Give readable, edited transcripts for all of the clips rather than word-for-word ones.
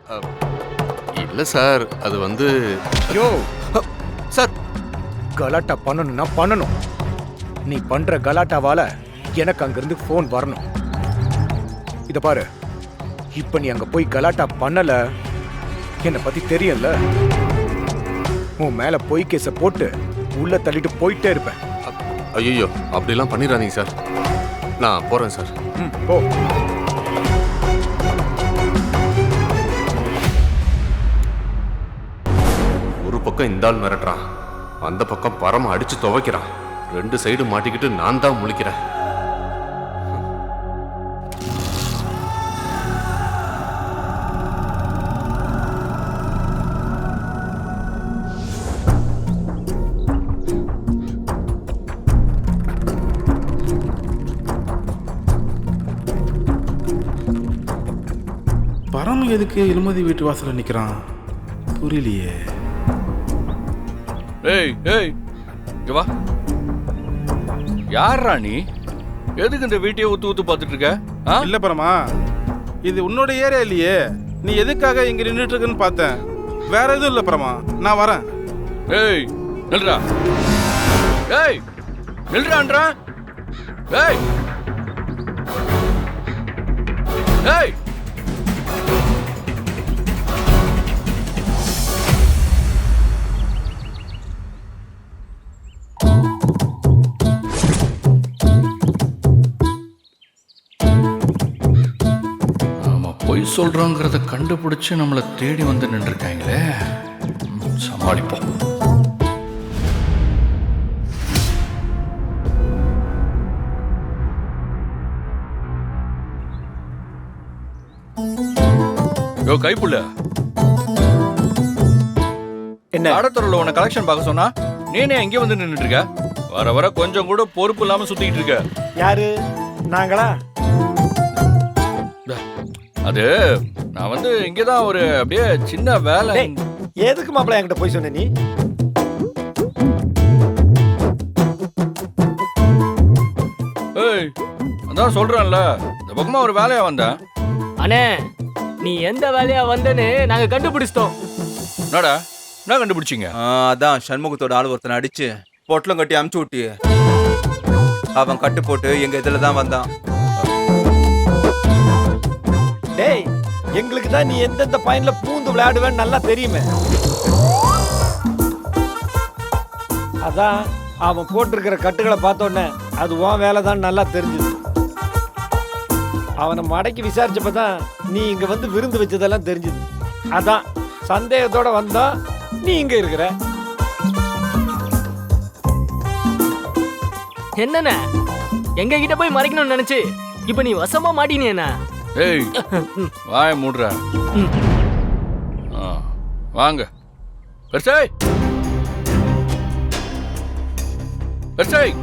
இல்லை சார், அது வந்து யோ சார். கலாட்டா பண்ணணும்னா பண்ணணும். நீ பண்ற கலாட்டாவால எனக்கு அங்கிருந்து ஃபோன் வரணும். இத பாரு, இப்ப நீ அங்க போய் கலாட்டா பண்ணல, என்னை பத்தி தெரியல, உன் மேல பொய் கேஸ போட்டு உள்ள தள்ளிட்டு போயிட்டே இருப்பேன். ஐயோ, அப்படிலாம் பண்ணிடாதீங்க சார். நான் போறேன் சார். போ. ஒரு பக்கம் இந்த ஆள் மிரட்டுறான், அந்த பக்கம் பரம அடிச்சு துவைக்கிறான். ரெண்டு சைடு மாட்டிக்கிட்டு நான் தான் முழிக்கிறேன். பரம் எதுக்கு இலுமதி வீட்டு வாசல்ல நிக்கிறான் புரியலையே. ஏய் ஏய், இங்க வா. யாரா நீ? எதுக்கு இந்த வீட்டையே ஊத்து ஊத்து பார்த்துட்டு இருக்க? இல்ல பரமா, இது உன்னோட ஏரியா இல்லையே. நீ எதுக்காக இங்க நின்றுட்டு இருக்குன்னு பார்த்தேன். வேற எதுவும் இல்ல பரமா, நான் வரேன். ஏய் நில்றா. ஏய் நில்றான்றா. ஏய் ஏய் பொய் சொல்றோங்கிறத கண்டுபிடிச்சு நம்மளை தேடி வந்து நின்றுருக்காங்களே. சமாளிப்போம். யோ கைப்புள்ள, என்ன ஆடத்தொருல உன்னை கலெக்ஷன் பார்க்க சொன்னா நீனே எங்கே வந்து நின்றுட்டு இருக்க? வர வர கொஞ்சம் கூட பொறுப்பு இல்லாம சுத்திட்டு இருக்க. யாரு? நாங்களா? அது நான் வந்து இங்கதான் ஒரு அப்படியே சின்ன வேலை. எதுக்கு மாப்பிள்ள என்கிட்ட போய் சொன்ன நீ? ஏய் அதான் சொல்றேன்ல, இந்த பக்கமா ஒரு வேலையா வந்தேன். அண்ணே, நீ எந்த வேலையா வந்தேன்னு நாங்க கண்டுபிடிச்சிட்டோம். என்னடா என்ன கண்டுபிடிச்சிங்க? அதான் சண்முகத்தோட ஆள் ஒருத்தனை அடிச்சு பொட்டலம் கட்டி அமுச்சு விட்டி. அவன் கட்டு போட்டு எங்க இதுல தான் வந்தான். டேய், எங்களுக்கு தான் நீ எந்தெந்த பாயிண்ட்ல பூந்து விளையாடுவேன்னு நல்லா தெரியுமே. அதான் அவன் போட்டிருக்கிற கட்டுகளை பார்த்தோன்னே அது உன் வேலை தான் நல்லா தெரிஞ்சுது. அவனை மடக்கி விசாரிச்சப்பதான் நீ இங்க வந்து விருந்து வச்சதெல்லாம் தெரிஞ்சுது. அதான் சந்தேகத்தோட வந்தா நீ இங்க இருக்கிற. என்னண்ணே, எங்க கிட்ட போய் மறைக்கணும்னு நினைச்சு இப்ப நீ வசமா மாட்டினேண்ணா. ஏய் வாய மூடுற. வாங்க பெருசாய் பெருசாய்.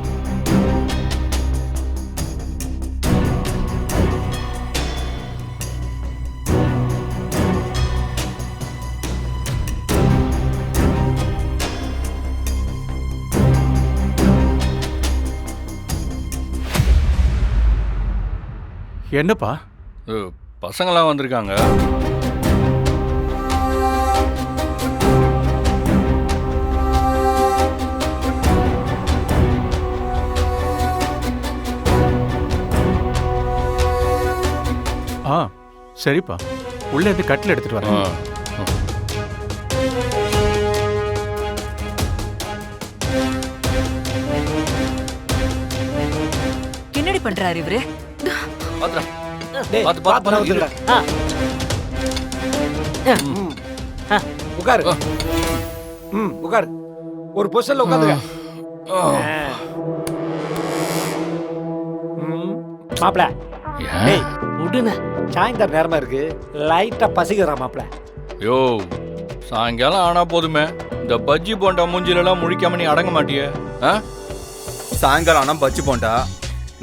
என்னப்பா? பசங்களாம் வந்திருக்காங்க. சரிப்பா, உள்ள இருந்து கட்டில் எடுத்துட்டு வரேன். என்னடி பண்றாரு இவரு? உட்காரு. உட்காரு. ஒரு பொசிஷன்ல உட்காந்துக்க. மாப்பிள, விடுண்ணே, சாயந்தரம் நேரமா இருக்கு, லைட்டா பசிக்கிறா மாப்பிள. யோ சாயங்காலம் ஆனா போதுமே, இந்த பஜ்ஜி போண்டா மூஞ்சிலெல்லாம் முழிக்காம நீ அடங்க மாட்டியே. சாயங்காலம் ஆனா பச்சு போண்டா,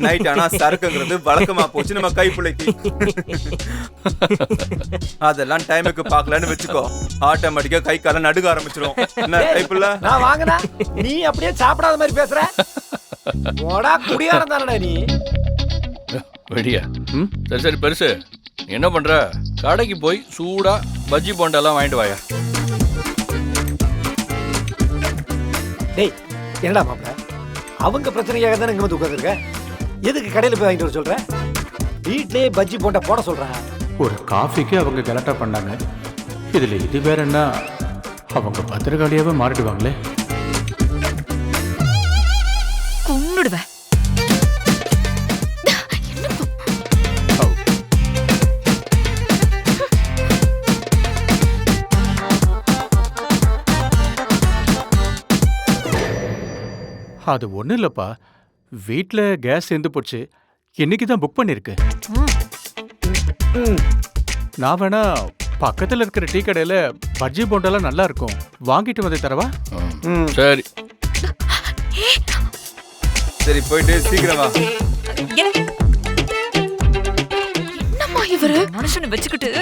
நைட் ஆனா சரக்குங்கிறது வழக்கமா போச்சு நம்ம கைப்புள்ளைக்கு. அதெல்லாம் டைமுக்கு பாக்கலன்னு வச்சுக்கோ, ஆட்டோமேட்டிக்கா கை கால நடுக ஆரம்பிச்சிடும். என்ன கைப்புள்ள? நான் வாங்கினா நீ அப்படியே சாப்பிடாத மாதிரி பேசுற. போடா, குடியாரம் தானடா நீ. வெடியா? சரி சரி பெருசு, என்ன பண்ற? கடைக்கு போய் சூடா பஜ்ஜி போண்டெல்லாம் வாங்கிட்டு வாயா. டேய் என்னடா மாப்பிள்ள, அவங்க பிரச்சனையாக தானே இங்க வந்து உட்காந்துருக்க. எதுக்கு கடையில் போய் வாங்கிட்டு வர சொல்ற? வீட்லயே பஜ்ஜி போண்டா போட சொல்றேன். ஒரு காஃபிக்கு அவங்க கலாட்டா பண்ணாங்க. இதில் இது வேற என்ன, அவங்க பத்திரகாளியாவே மாறிடுவாங்களே. கொன்னுடுவேன். அது ஒன்றும் இல்லைப்பா, வீட்டில் கேஸ் சேர்ந்து போச்சு. இன்னைக்கு தான் புக் பண்ணியிருக்கு. நான் வேணா பக்கத்தில் இருக்கிற டீ கடையில் பஜ்ஜி போண்டெல்லாம் நல்லா இருக்கும், வாங்கிட்டு வந்து தரவா? சரி சரி போயிட்டு சீக்கிரம் வா. என்னம்மா இவரு மனுஷனை வச்சுக்கிட்டு.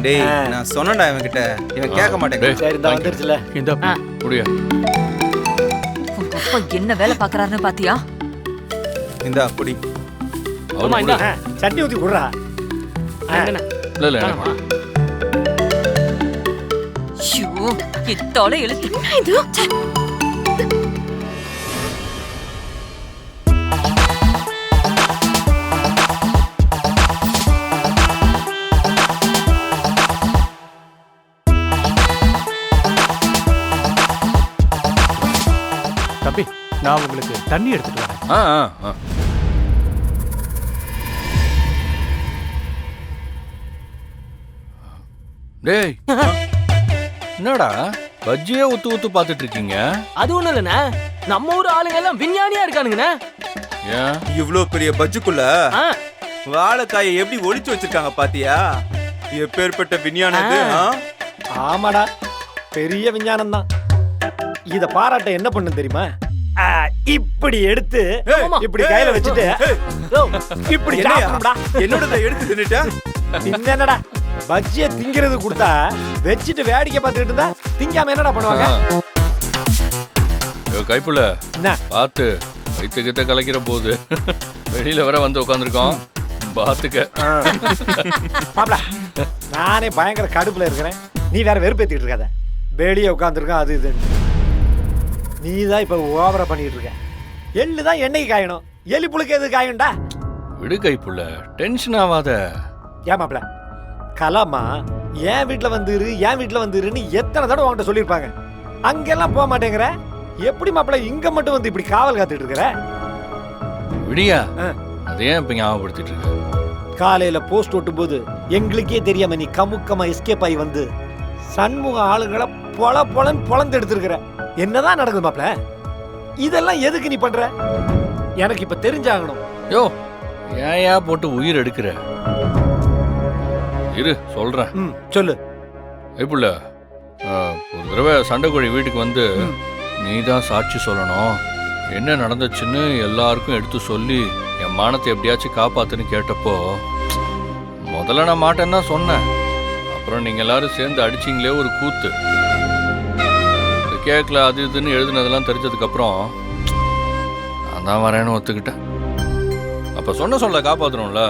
டேய் நான் சொன்னேன்டா இவன்கிட்ட, இவன் கேட்க மாட்டேங்க. சரி இந்த வந்துருச்சுல. இந்த முடியா. உங்க அப்பா என்ன வேலை பாக்குறாருன்னு பாத்தியா? இந்தா குடி. ஆமா இந்தா. சட்னி ஊத்தி குடுறா. என்னண்ணா? இல்ல இல்ல எனக்கு வேணாம். ஐயோ இத்தோட எழுத்து என்ன இது? ச்சே. தம்பி, நான் உங்களுக்கு தண்ணி எடுத்துட்டு வரேன். ஆ ஆ ஆ. டேய் என்னடா பஜ்ஜியே ஊத்து ஊத்து பார்த்துட்டு இருக்கீங்க? அது ஒண்ணும் இல்லண்ணா, நம்ம ஊர் ஆளுங்க எல்லாம் விஞ்ஞானியா இருக்கானுங்கண்ணா. ஏன் இவ்ளோ பெரிய பஜ்ஜுக்குள்ள ஆ, வாழைக்காயை எப்படி ஒளிச்சு வச்சிருக்காங்க பாத்தியா? எப்பேற்பட்ட விஞ்ஞானம் இது? ஆமாடா, பெரிய விஞ்ஞானம் தான். இத பாராட்ட என்ன பண்ணு தெரியுமா? இப்படி எடுத்து இப்படி கையில வச்சுட்டு இப்படி சாப்பிடுடா. என்னோட எடுத்து தின்னுட்ட? என்னடா பஜ்ஜிய திங்கிறது கொடுத்தா வச்சுட்டு வேடிக்கை பார்த்துட்டு இருந்தா திங்காம என்னடா பண்ணுவாங்க? கைப்புள்ள என்ன பார்த்து வயிற்றுக்கிட்ட கலைக்கிற போது வெளியில வர வந்து உட்காந்துருக்கோம் பாத்துக்க. மாப்ள, நானே பயங்கர கடுப்புல இருக்கிறேன், நீ வேற வெறுப்பேத்திட்டு இருக்காத. வெளியே உட்காந்துருக்க அது இது. நீ தான் இப்ப ஓவரா பண்ணிட்டு இருக்க. எள்ளு தான் எண்ணெய்க்கு காயணும், எலி புழுக்கு எது காயணும்டா? விடு கைப்புள்ள, டென்ஷன் ஆகாத. ஏன் மாப்ள, கலாமா என் வீட்டுல வந்துரு என் வீட்டுல வந்துருன்னு எத்தனை தடவை உன்கிட்ட சொல்லியிருப்பாங்க. அங்கெல்லாம் போக மாட்டேங்கிற. எப்படி மாப்ள இங்க மட்டும் வந்து இப்படி காவல் காத்துட்டு இருக்கிற? விடியா அதே இப்ப ஞாபகப்படுத்திட்டு இருக்க. காலையில போஸ்ட் ஒட்டும் போது எங்களுக்கே தெரியாம நீ கமுக்கமா எஸ்கேப் ஆகி வந்து சண்முக ஆளுங்களை பொல பொலன்னு பொலந்து எடுத்திருக்கிற. என்னதான் நடக்குது மாப்ள? இதெல்லாம் எதுக்கு நீ பண்ற? எனக்கு இப்ப தெரிஞ்சாகணும். யோ ஏயா போட்டு உயிர் எடுக்கிற? இரு சொல்றேன். சொல்லு. கைப்புள்ள, ஒரு தடவை சண்டைக்கோழி வீட்டுக்கு வந்து நீ தான் சாட்சி சொல்லணும், என்ன நடந்துச்சுன்னு எல்லாருக்கும் எடுத்து சொல்லி என் மானத்தை எப்படியாச்சும் காப்பாத்துன்னு கேட்டப்போ முதல்ல நான் மாட்டேன்னு தான் சொன்னேன். அப்புறம் நீங்க எல்லாரும் சேர்ந்து அடிச்சிங்களே ஒரு கூத்து. கேட்கல அது இதுன்னு எழுதுனதெல்லாம் தெரிஞ்சதுக்கு அப்புறம் நான் தான் வரேன்னு ஒத்துக்கிட்டேன். அப்ப சொல்ல காப்பாத்தணும்ல.